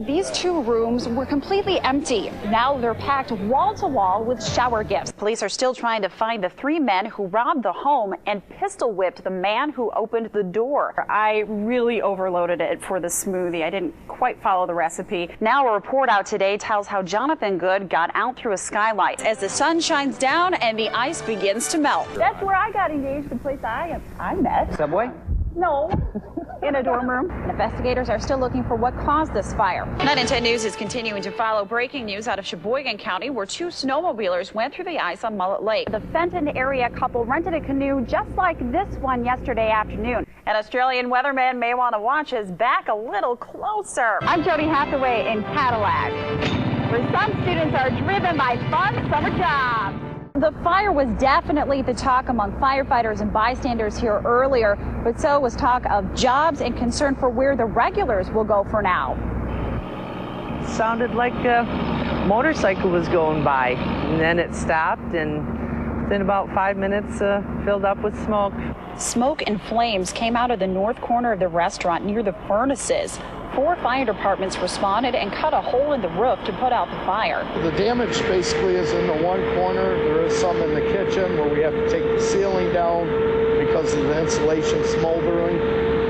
These two rooms were completely empty. Now they're packed wall to wall with shower gifts. Police are still trying to find the three men who robbed the home and pistol whipped the man who opened the door. I really overloaded it for the smoothie. I didn't quite follow the recipe. Now a report out today tells how Jonathan Good got out through a skylight as the sun shines down and the ice begins to melt. That's where I got engaged, the place I met. Subway? No, in a dorm room. Investigators are still looking for what caused this fire. 9 and 10 News is continuing to follow breaking news out of Sheboygan County, where two snowmobilers went through the ice on Mullet Lake. The Fenton area couple rented a canoe just like this one yesterday afternoon. An Australian weatherman may want to watch his back a little closer. I'm Jodi Hathaway in Cadillac, where some students are driven by fun summer jobs. The fire was definitely the talk among firefighters and bystanders here earlier, but so was talk of jobs and concern for where the regulars will go for now. Sounded like a motorcycle was going by, and then it stopped, and within about 5 minutes filled up with smoke. Smoke and flames came out of the north corner of the restaurant near the furnaces. 4 fire departments responded and cut a hole in the roof to put out the fire. The damage basically is in the one corner. There is some in the kitchen where we have to take the ceiling down because of the insulation smoldering.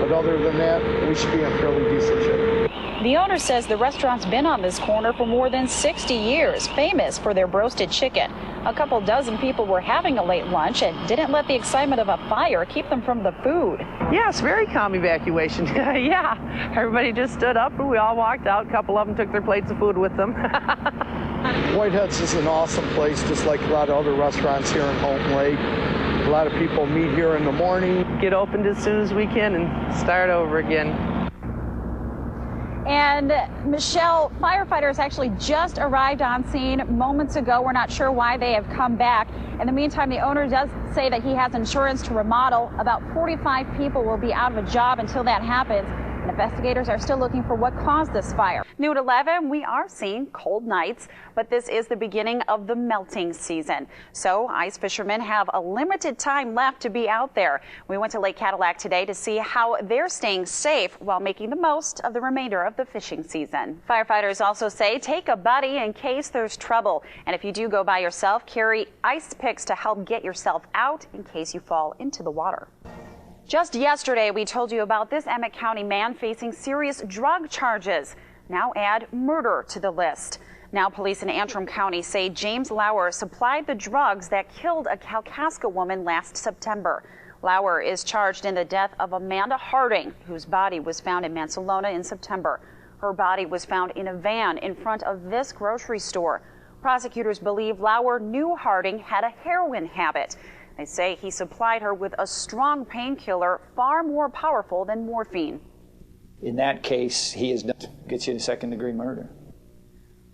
But other than that, we should be in fairly decent shape. The owner says the restaurant's been on this corner for more than 60 years, famous for their roasted chicken. A couple dozen people were having a late lunch and didn't let the excitement of a fire keep them from the food. Yes, very calm evacuation. Yeah, everybody just stood up and we all walked out. A couple of them took their plates of food with them. Whitehead's is an awesome place, just like a lot of other restaurants here in Houghton Lake. A lot of people meet here in the morning. Get opened as soon as we can and start over again. And Michelle, firefighters actually just arrived on scene moments ago. We're not sure why they have come back. In the meantime, the owner does say that he has insurance to remodel. About 45 people will be out of a job until that happens. And investigators are still looking for what caused this fire. New at 11, we are seeing cold nights, but this is the beginning of the melting season. So ice fishermen have a limited time left to be out there. We went to Lake Cadillac today to see how they're staying safe while making the most of the remainder of the fishing season. Firefighters also say take a buddy in case there's trouble. And if you do go by yourself, carry ice picks to help get yourself out in case you fall into the water. Just yesterday, we told you about this Emmett County man facing serious drug charges. Now add murder to the list. Now police in Antrim County say James Lauer supplied the drugs that killed a Kalkaska woman last September. Lauer is charged in the death of Amanda Harding, whose body was found in Mansalona in September. Her body was found in a van in front of this grocery store. Prosecutors believe Lauer knew Harding had a heroin habit. They say he supplied her with a strong painkiller far more powerful than morphine. In that case, gets you to second-degree murder.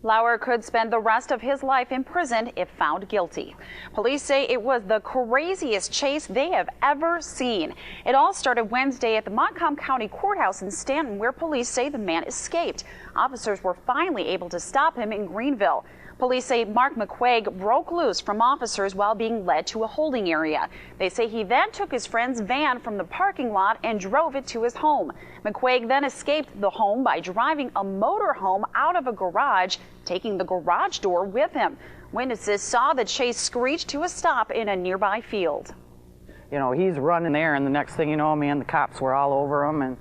Lauer could spend the rest of his life in prison if found guilty. Police say it was the craziest chase they have ever seen. It all started Wednesday at the Montcalm County Courthouse in Stanton, where police say the man escaped. Officers were finally able to stop him in Greenville. Police say Mark McQuaig broke loose from officers while being led to a holding area. They say he then took his friend's van from the parking lot and drove it to his home. McQuaig then escaped the home by driving a motorhome out of a garage, taking the garage door with him. Witnesses saw the chase screech to a stop in a nearby field. You know, he's running there, and the next thing you know, man, the cops were all over him. And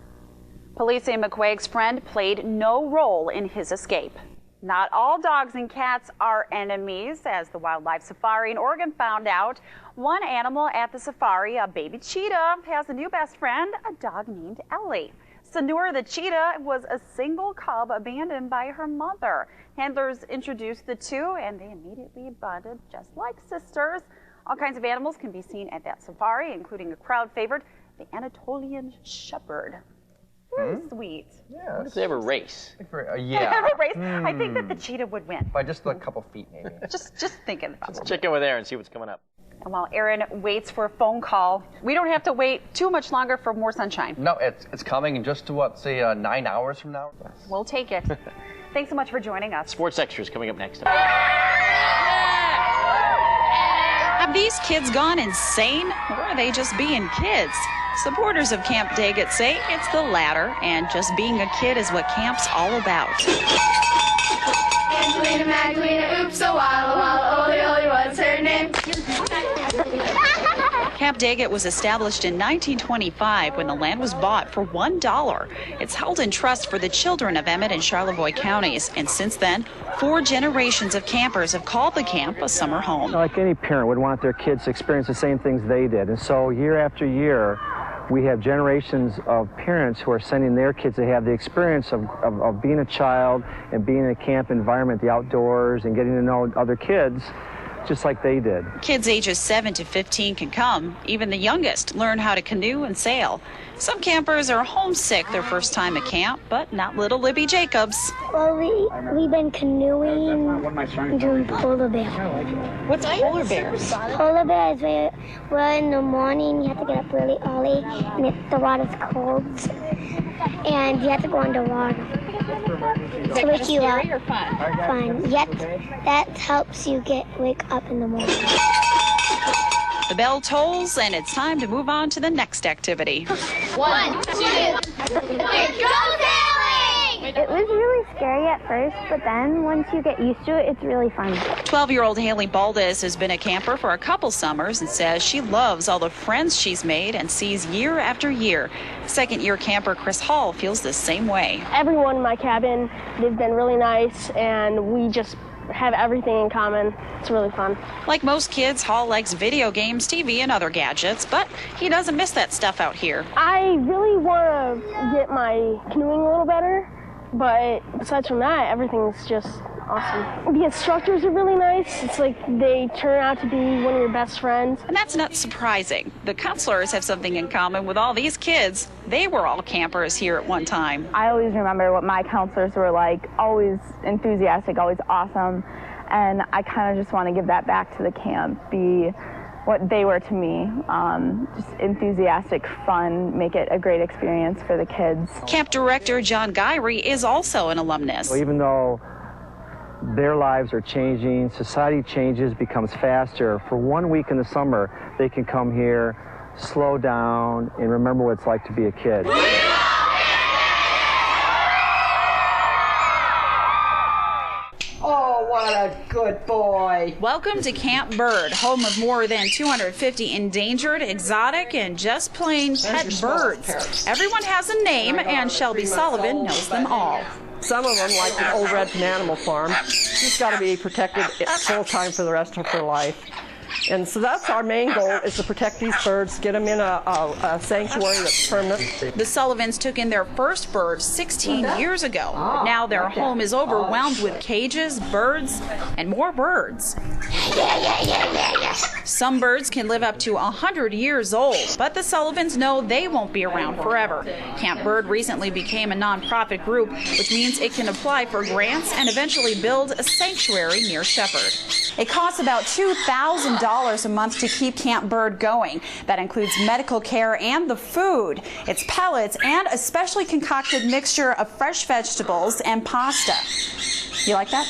police say McQuaig's friend played no role in his escape. Not all dogs and cats are enemies, as the wildlife safari in Oregon found out. One animal at the safari, a baby cheetah, has a new best friend, a dog named Ellie. Sonora the cheetah was a single cub abandoned by her mother. Handlers introduced the two, and they immediately bonded just like sisters. All kinds of animals can be seen at that safari, including a crowd favorite, the Anatolian shepherd. Very sweet. Yeah. What if they have a race? Yeah. Have a race? I think that the cheetah would win. By just a couple feet, maybe. just thinking about it. Let's check over there and see what's coming up. And while Aaron waits for a phone call, we don't have to wait too much longer for more sunshine. No, it's coming in just, what, say 9 hours from now? We'll take it. Thanks so much for joining us. Sports Extras coming up next. Have these kids gone insane, or are they just being kids? Supporters of Camp Daggett say it's the latter, and just being a kid is what camp's all about. Angelina, Magdalena, oops, a while, Oli, what's her name? Camp Daggett was established in 1925 when the land was bought for $1. It's held in trust for the children of Emmett and Charlevoix counties, and since then, 4 generations of campers have called the camp a summer home. Like any parent would want their kids to experience the same things they did, and so year after year, we have generations of parents who are sending their kids to have the experience of being a child and being in a camp environment, the outdoors, and getting to know other kids just like they did. Kids ages 7 to 15 can come. Even the youngest learn how to canoe and sail. Some campers are homesick their first time at camp, but not little Libby Jacobs. Well, we've been canoeing and doing polar bear. What's polar bear? Polar bear is where in the morning you have to get up really early and the water's cold and you have to go underwater to wake you up. Or fun? Fun. Yet that helps you wake up in the morning. The bell tolls, and it's time to move on to the next activity. 1, 2, 3, go sailing! It was really scary at first, but then once you get used to it, it's really fun. 12-year-old Haley Baldus has been a camper for a couple summers and says she loves all the friends she's made and sees year after year. Second-year camper Chris Hall feels the same way. Everyone in my cabin, they've been really nice, and we just have everything in common. It's really fun. Like most kids, Hall likes video games, TV, and other gadgets, but he doesn't miss that stuff out here. I really want to get my canoeing a little better, but aside from that, everything's just awesome. The instructors are really nice. It's like they turn out to be one of your best friends. And that's not surprising. The counselors have something in common with all these kids. They were all campers here at one time. I always remember what my counselors were like, always enthusiastic, always awesome. And I kind of just want to give that back to the camp, be what they were to me, just enthusiastic, fun, make it a great experience for the kids. Camp director John Guyry is also an alumnus. So even though their lives are changing, society changes, becomes faster, for 1 week in the summer, they can come here, slow down, and remember what it's like to be a kid. Oh, what a good boy. Welcome to Camp Bird, home of more than 250 endangered, exotic, and just plain pet birds. Everyone has a name, and Shelby Sullivan knows them all. Some of them, like the old Redfin Animal Farm, she's got to be protected full time for the rest of her life. And so that's our main goal, is to protect these birds, get them in a sanctuary that's permanent. The Sullivans took in their first bird 16 years ago. Now their home is overwhelmed with cages, birds, and more birds. Some birds can live up to 100 years old, but the Sullivans know they won't be around forever. Camp Bird recently became a nonprofit group, which means it can apply for grants and eventually build a sanctuary near Shepherd. It costs about $2,000 a month to keep Camp Bird going. That includes medical care and the food. It's pellets and a specially concocted mixture of fresh vegetables and pasta. You like that?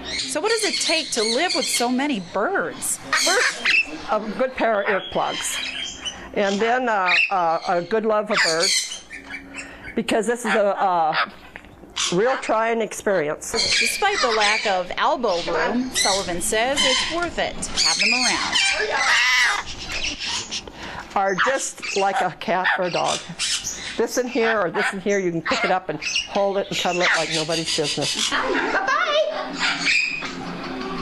So what does it take to live with so many birds? First, a good pair of earplugs, and then a good love of birds, because this is a real trying experience. Despite the lack of elbow room, Sullivan says it's worth it to have them around. Are just like a cat or a dog. This in here or this in here, you can pick it up and hold it and cuddle it like nobody's business. Bye-bye.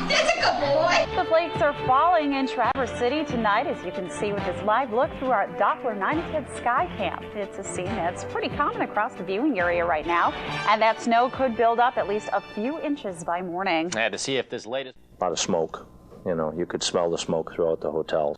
That's a good boy. The flakes are falling in Traverse City tonight, as you can see with this live look through our Doppler 90 Sky Cam. It's a scene that's pretty common across the viewing area right now, and that snow could build up at least a few inches by morning. I had to see if this latest... A lot of smoke. You know, you could smell the smoke throughout the hotel.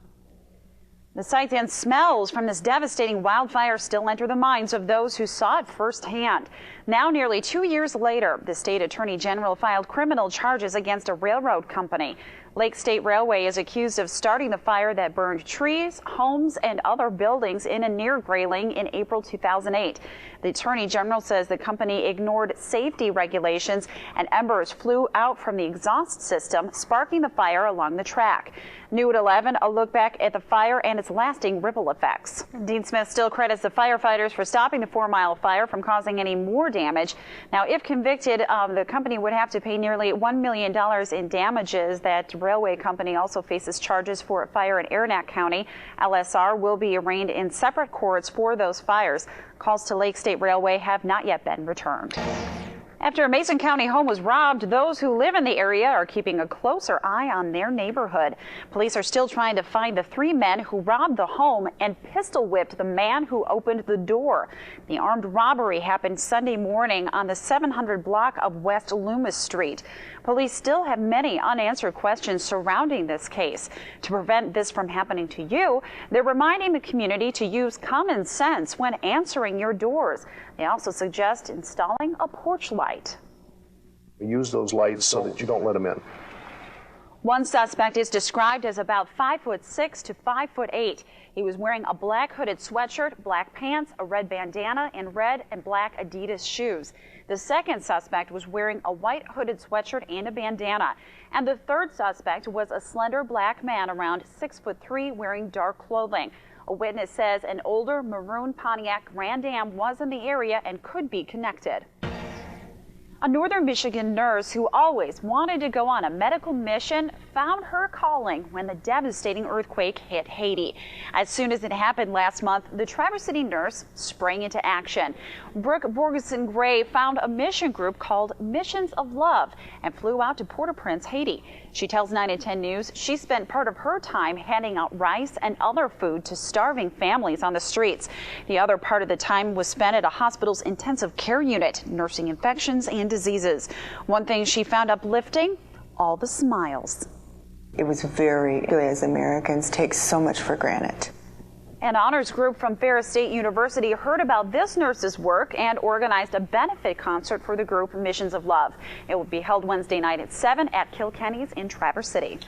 The sights and smells from this devastating wildfire still enter the minds of those who saw it firsthand. Now, nearly 2 years later, the state attorney general filed criminal charges against a railroad company. Lake State Railway is accused of starting the fire that burned trees, homes, and other buildings in and near Grayling in April 2008. The Attorney General says the company ignored safety regulations and embers flew out from the exhaust system, sparking the fire along the track. New at 11, a look back at the fire and its lasting ripple effects. Dean Smith still credits the firefighters for stopping the 4-mile fire from causing any more damage. Now, if convicted, the company would have to pay nearly $1 million in damages. That railway company also faces charges for a fire in Aranac County. LSR will be arraigned in separate courts for those fires. Calls to Lake State Railway have not yet been returned. After a Mason County home was robbed, those who live in the area are keeping a closer eye on their neighborhood. Police are still trying to find the 3 men who robbed the home and pistol whipped the man who opened the door. The armed robbery happened Sunday morning on the 700 block of West Loomis Street. Police still have many unanswered questions surrounding this case. To prevent this from happening to you, they're reminding the community to use common sense when answering your doors. They also suggest installing a porch light. Use those lights so that you don't let them in. One suspect is described as about 5'6" to 5'8". He was wearing a black hooded sweatshirt, black pants, a red bandana, and red and black Adidas shoes. The second suspect was wearing a white hooded sweatshirt and a bandana. And the third suspect was a slender black man around 6'3", wearing dark clothing. A witness says an older maroon Pontiac Grand Am was in the area and could be connected. A Northern Michigan nurse who always wanted to go on a medical mission found her calling when the devastating earthquake hit Haiti. As soon as it happened last month, the Traverse City nurse sprang into action. Brooke Borgeson-Gray found a mission group called Missions of Love and flew out to Port-au-Prince, Haiti. She tells 9 at 10 News she spent part of her time handing out rice and other food to starving families on the streets. The other part of the time was spent at a hospital's intensive care unit, nursing infections and diseases. One thing she found uplifting, all the smiles. It was very, as Americans, take so much for granted. An honors group from Ferris State University heard about this nurse's work and organized a benefit concert for the group Missions of Love. It will be held Wednesday night at 7 at Kilkenny's in Traverse City.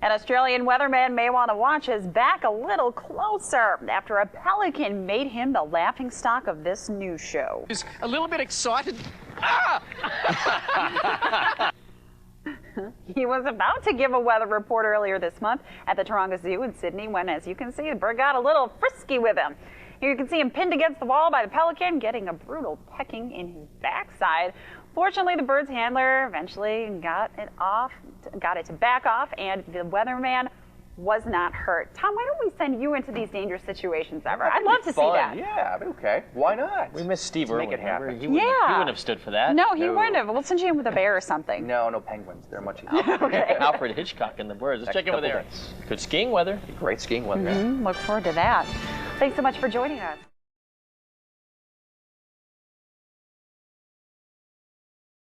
An Australian weatherman may want to watch his back a little closer after a pelican made him the laughingstock of this news show. He's a little bit excited. Ah! He was about to give a weather report earlier this month at the Taronga Zoo in Sydney when, as you can see, the bird got a little frisky with him. Here you can see him pinned against the wall by the pelican, getting a brutal pecking in his backside. Fortunately, the bird's handler eventually got it to back off, and the weatherman was not hurt. Tom, why don't we send you into these dangerous situations ever? I'd love to see that. Yeah, okay. Why not? We missed Steve Irwin. Make it happen. He wouldn't have stood for that. No, he wouldn't have. We'll send you in with a bear or something. No penguins. They're much easier. Okay. Alfred Hitchcock and the birds. Let's check in with Aaron. Good skiing weather. Great skiing weather. Look forward to that. Thanks so much for joining us.